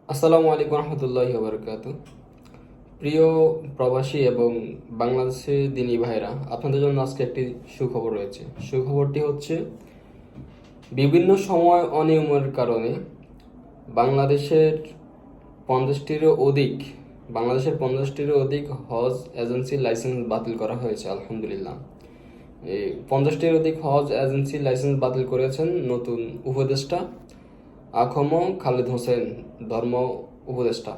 আসসালামু আলাইকুম রহমতুল্লাহি ওয়া বারাকাতুহু। প্রিয় প্রবাসী এবং বাংলাদেশি দিনী ভাইরা, আপনাদের জন্য আজকে একটি সুখবর রয়েছে। সুখবরটি হচ্ছে, বিভিন্ন সময় অনিয়মের কারণে বাংলাদেশের পঞ্চাশটিরও অধিক বাংলাদেশের 50টিরও অধিক হজ এজেন্সির লাইসেন্স বাতিল করা হয়েছে। আলহামদুলিল্লাহ, এই 50টির অধিক হজ এজেন্সির লাইসেন্স বাতিল করেছেন নতুন উপদেষ্টা আখম খালেদ হোসেন, ধর্ম উপদেষ্টা।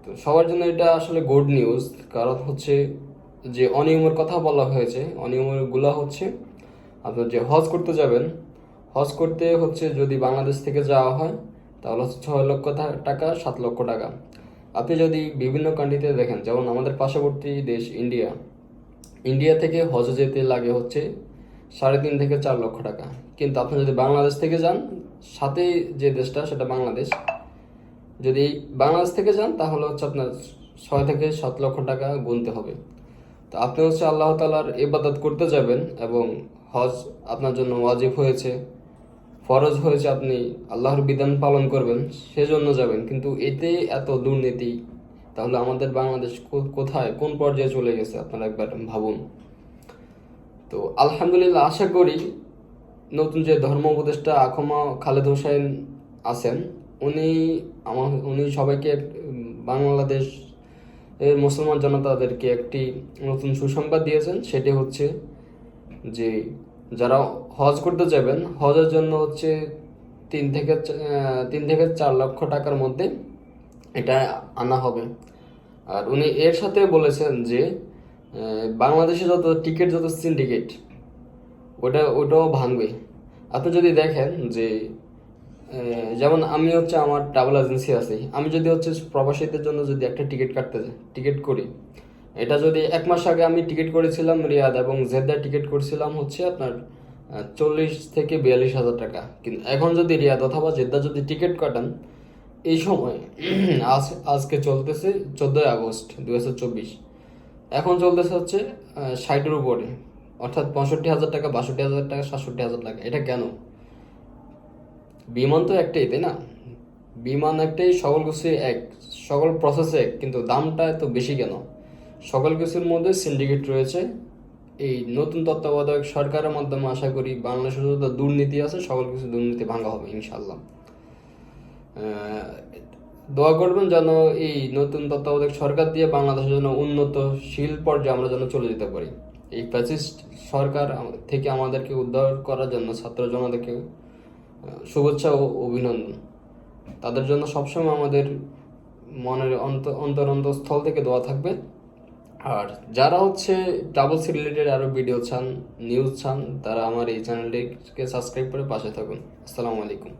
তো সবার জন্য এটা আসলে গুড নিউজ। কারণ হচ্ছে, যে অনিয়মের কথা বলা হয়েছে, অনিয়মগুলো হচ্ছে, আপনার যে হজ করতে যাবেন, হজ করতে হচ্ছে যদি বাংলাদেশ থেকে যাওয়া হয় তাহলে হচ্ছে 6 লক্ষ টাকা, 7 লক্ষ টাকা। আপনি যদি বিভিন্ন কান্ট্রিতে দেখেন, যেমন আমাদের পার্শ্ববর্তী দেশ ইন্ডিয়া, ইন্ডিয়া থেকে হজে যেতে লাগে হচ্ছে 3.5 থেকে 4 লক্ষ টাকা। কিন্তু আপনি যদি বাংলাদেশ থেকে যান, সাথে যে দেশটা সেটা বাংলাদেশ, যদি বাংলাদেশ থেকে যান তাহলে হচ্ছে আপনার 6 থেকে 7 লক্ষ টাকা গুনতে হবে। তো আপনি হচ্ছে আল্লাহ তাআলার ইবাদত করতে যাবেন এবং হজ আপনার জন্য ওয়াজিব হয়েছে, ফরজ হয়েছে, আপনি আল্লাহর বিধান পালন করবেন, সেজন্য যাবেন। কিন্তু এতে এত দুর্নীতি, তাহলে আমাদের বাংলাদেশ কোথায়, কোন পর্যায়ে চলে গেছে আপনারা একবার ভাবুন। তো আলহামদুলিল্লাহ, আশা করি নতুন যে ধর্ম উপদেষ্টা আখমা খালেদ হোসেন আছেন, উনি উনি সবাইকে, বাংলাদেশ এর মুসলমান জনতাদেরকে একটি নতুন সুসংবাদ দিয়েছেন। সেটি হচ্ছে যে, যারা হজ করতে যাবেন, হজের জন্য হচ্ছে 3 থেকে 4 লক্ষ টাকার মধ্যে এটা আনা হবে। আর উনি এর সাথে বলেছেন যে, বাংলাদেশে যত সিন্ডিকেট, ওটাও ভাঙবে। আপনি যদি দেখেন যে, যেমন আমি হচ্ছে, আমার ট্রাভেল এজেন্সি আছে, আমি যদি হচ্ছে প্রবাসীদের জন্য যদি একটা টিকিট করি, এটা যদি 1 মাস আগে আমি টিকিট করেছিলাম রিয়াদ এবং জেদ্দার টিকিট করেছিলাম হচ্ছে আপনার 40 থেকে 42 হাজার টাকা। কিন্তু এখন যদি রিয়াদ অথবা জেদ্দা যদি টিকিট কাটান, এই সময় আজকে চলতেছে 14 আগস্ট 2024, এখন চলতেছে হচ্ছে 60-এর উপরে, অর্থাৎ 65 হাজার টাকা, 62 হাজার টাকা, 67 হাজার টাকা। এটা কেন? বিমান তো একটাই, তাই না? বিমান একটাই, সকল কিছু এক, সকল প্রসেস এক, কিন্তু দামটা এত বেশি কেন? সকল কিছুর মধ্যে সিন্ডিকেট রয়েছে। এই নতুন তত্ত্বাবধায়ক সরকারের মাধ্যমে আশা করি বাংলাদেশে যত দুর্নীতি আছে, সকল কিছু দুর্নীতি ভাঙা হবে ইনশাল্লাহ। দোয়া করবেন যেন এই নতুন তত্ত্বাবধায়ক সরকার দিয়ে বাংলাদেশের জন্য উন্নতশীল পর্যায়ে আমরা যেন চলে যেতে পারি। এই ফ্যাসিস্ট সরকার থেকে আমাদেরকে উদ্ধার করার জন্য ছাত্র জনতাকে শুভেচ্ছা ও অভিনন্দন। তাদের জন্য সবসময় আমাদের মনের অন্তরস্থল থেকে দোয়া থাকবে। আর যারা হচ্ছে ট্রাভেলস রিলেটেড আরও ভিডিও চান, নিউজ চান, তারা আমার এই চ্যানেলটিকে সাবস্ক্রাইব করে পাশে থাকুন। আসসালামু আলাইকুম।